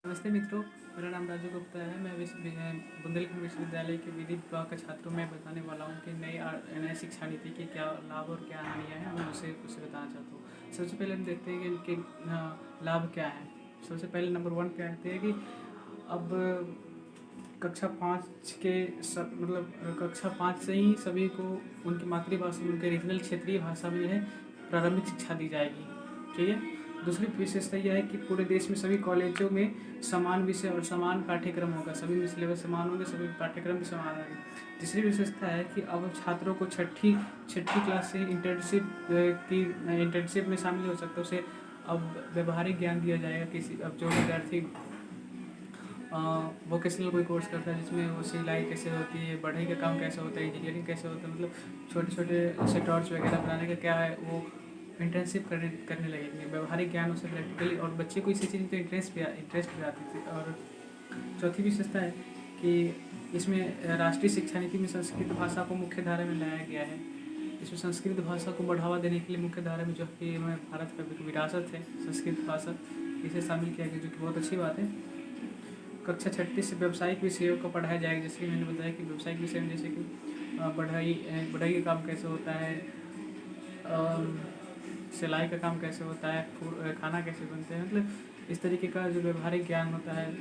नमस्ते मित्रों, मेरा नाम राजू गुप्ता है। मैं बुंदेलखंड विश्वविद्यालय के विधि विभाग का छात्र हूँ। मैं बताने वाला हूँ कि नई शिक्षा नीति के क्या लाभ और क्या हानियाँ हैं। मैं उसे बताना चाहता हूँ। सबसे पहले हम देखते हैं कि इनके लाभ क्या हैं। सबसे पहले नंबर 1 क्या कहते हैं कि अब कक्षा 5 के कक्षा 5 से ही सभी को उनकी मातृभाषा, उनके रीजनल क्षेत्रीय भाषा में है प्रारंभिक शिक्षा दी जाएगी। ठीक है। दूसरी विशेषता यह है कि पूरे देश में सभी कॉलेजों में समान विषय और समान पाठ्यक्रम होगा। सभी में सिलेबस समान होंगे, सभी पाठ्यक्रम भी समान होंगे। तीसरी विशेषता है कि अब छात्रों को छठी क्लास से इंटर्नशिप में शामिल हो सकते हैं। उसे अब व्यवहारिक ज्ञान दिया जाएगा। अब जो विद्यार्थी वोकेशनल कोई कोर्स करता है जिसमें वो सिलाई कैसे होती है, बढ़ई का काम कैसे होता है, इंजीनियरिंग कैसे होता है, मतलब छोटे छोटे से टॉर्च वगैरह बनाने का क्या है, वो इंटर्नशिप करने लगेंगे। व्यवहारिक ज्ञान उसे प्रैक्टिकली, और बच्चे को इसी चीज़ में तो इंटरेस्ट भी आती थी। और चौथी विशेषता है कि इसमें राष्ट्रीय शिक्षा नीति में संस्कृत भाषा को मुख्य धारा में लाया गया है। इसमें संस्कृत भाषा को बढ़ावा देने के लिए मुख्य धारा में जो कि हमें भारत का विरासत है संस्कृत भाषा, इसे शामिल किया गया, जो कि बहुत अच्छी बात है। कक्षा 6 से व्यावसायिक विषयों को पढ़ाया जाएगा। जैसे कि मैंने बताया कि व्यावसायिक विषय में जैसे कि बढ़ई का काम कैसे होता है, सिलाई का काम कैसे होता है, खाना कैसे बनते हैं, मतलब इस तरीके का जो व्यवहारिक ज्ञान होता है,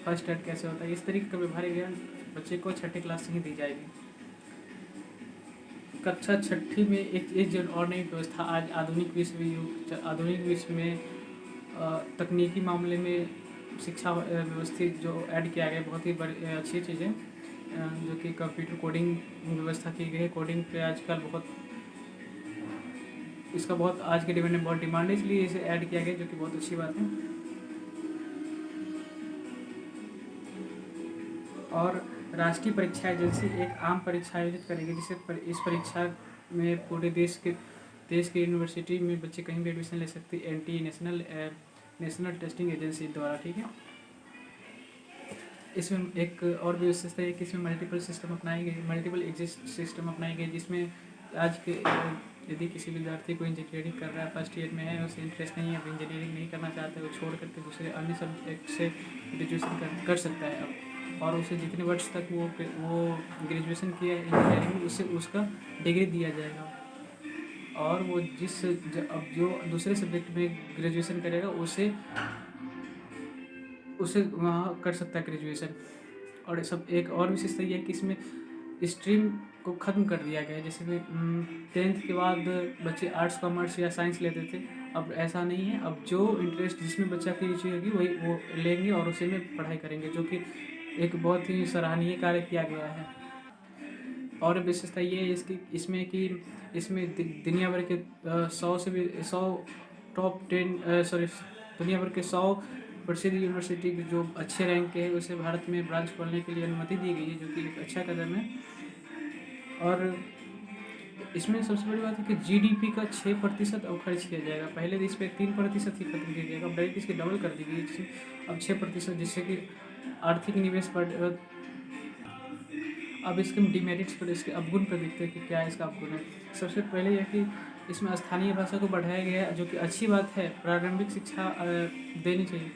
फर्स्ट एड कैसे होता है, इस तरीके का व्यवहारिक ज्ञान बच्चे को 6ठी क्लास से ही दी जाएगी। कक्षा 6 में एक जो और नई व्यवस्था आज आधुनिक विश्व में तकनीकी मामले में शिक्षा व्यवस्थित जो ऐड किया गया, बहुत ही अच्छी चीज़ है, जो कि कंप्यूटर कोडिंग व्यवस्था की गई है। कोडिंग पे आजकल इसका बहुत आज के डिमांड में बहुत डिमांड है, इसलिए इसे ऐड किया गया, जो कि बहुत अच्छी बात है। और राष्ट्रीय परीक्षा एजेंसी एक आम परीक्षा आयोजित करेगी, जिससे इस परीक्षा में पूरे देश के यूनिवर्सिटी में बच्चे कहीं भी एडमिशन ले सकते हैं, नेशनल टेस्टिंग एजेंसी द्वारा। ठीक है। इसमें एक और भी विशेषता है कि इसमें मल्टीपल एग्जिट सिस्टम अपनाई गई, जिसमें आज के यदि किसी विद्यार्थी को इंजीनियरिंग कर रहा है, फर्स्ट ईयर में है, उसे इंटरेस्ट नहीं है, अब इंजीनियरिंग नहीं करना चाहता है, वो छोड़ करके दूसरे अन्य सब्जेक्ट से ग्रेजुएशन कर सकता है अब, और उसे जितने वर्ष तक वो ग्रेजुएशन किया है इंजीनियरिंग, उससे उसका डिग्री दिया जाएगा। और वो अब जो दूसरे सब्जेक्ट में ग्रेजुएशन करेगा उसे वहाँ कर सकता है ग्रेजुएशन। और सब एक और विशेषता यह है कि इसमें स्ट्रीम को ख़त्म कर दिया गया है। जैसे कि 10th के बाद बच्चे आर्ट्स, कॉमर्स या साइंस लेते थे, अब ऐसा नहीं है। अब जो इंटरेस्ट जिसमें बच्चा की रुचि होगी वही वो लेंगे और उसी में पढ़ाई करेंगे, जो कि एक बहुत ही सराहनीय कार्य किया गया है। और विशेषता ये है इसमें दुनिया भर के 100 टॉप 10 दुनिया भर के 100 प्रसिद्ध यूनिवर्सिटी के जो अच्छे रैंक के है उसे भारत में ब्रांच खोलने के लिए अनुमति दी गई है, जो कि एक अच्छा कदम है। और इसमें सबसे बड़ी बात है कि जीडीपी का 6% अब खर्च किया जाएगा। पहले इस पर 3% ही खत्म किया जाएगा, अब डायरेक्ट इसकी डबल कर दी गई है, अब 6%, जिससे कि आर्थिक निवेश पर। अब इसके डिमेरिट्स पर, इसके अवगुण पर देखते हैं कि क्या इसका अवगुण है। सबसे पहले यह कि इसमें स्थानीय भाषा को बढ़ाया गया है, जो कि अच्छी बात है। प्रारंभिक शिक्षा देनी चाहिए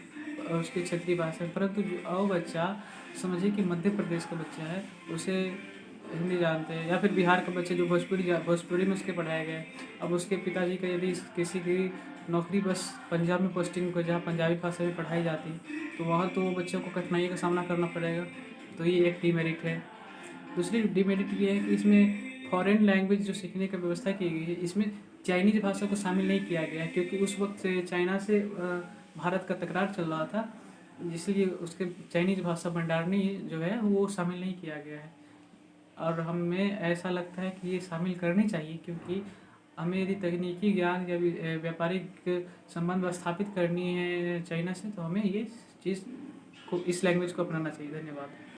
उसकी क्षेत्रीय भाषा में, परंतु जो बच्चा समझिए कि मध्य प्रदेश का बच्चा है, उसे हिंदी जानते हैं, या फिर बिहार का बच्चे जो भोजपुरी में उसके पढ़ाया गया है। अब उसके पिताजी का यदि किसी की नौकरी बस पंजाब में पोस्टिंग को, जहाँ पंजाबी भाषा में पढ़ाई जाती है, तो वहाँ तो वो बच्चों को कठिनाई का सामना करना पड़ेगा, तो ये एक डिमेरिट है। दूसरी डिमेरिट ये है कि इसमें फॉरेन लैंग्वेज जो सीखने की व्यवस्था की गई है, इसमें चाइनीज़ भाषा को शामिल नहीं किया गया है, क्योंकि उस वक्त चाइना से भारत का तकरार चल रहा था, इसलिए उसके चाइनीज़ भाषा भंडारनी जो है वो शामिल नहीं किया गया है। और हमें ऐसा लगता है कि ये शामिल करनी चाहिए, क्योंकि हमें यदि तकनीकी ज्ञान या व्यापारिक संबंध स्थापित करनी है चाइना से, तो हमें ये चीज़ को, इस लैंग्वेज को अपनाना चाहिए। धन्यवाद।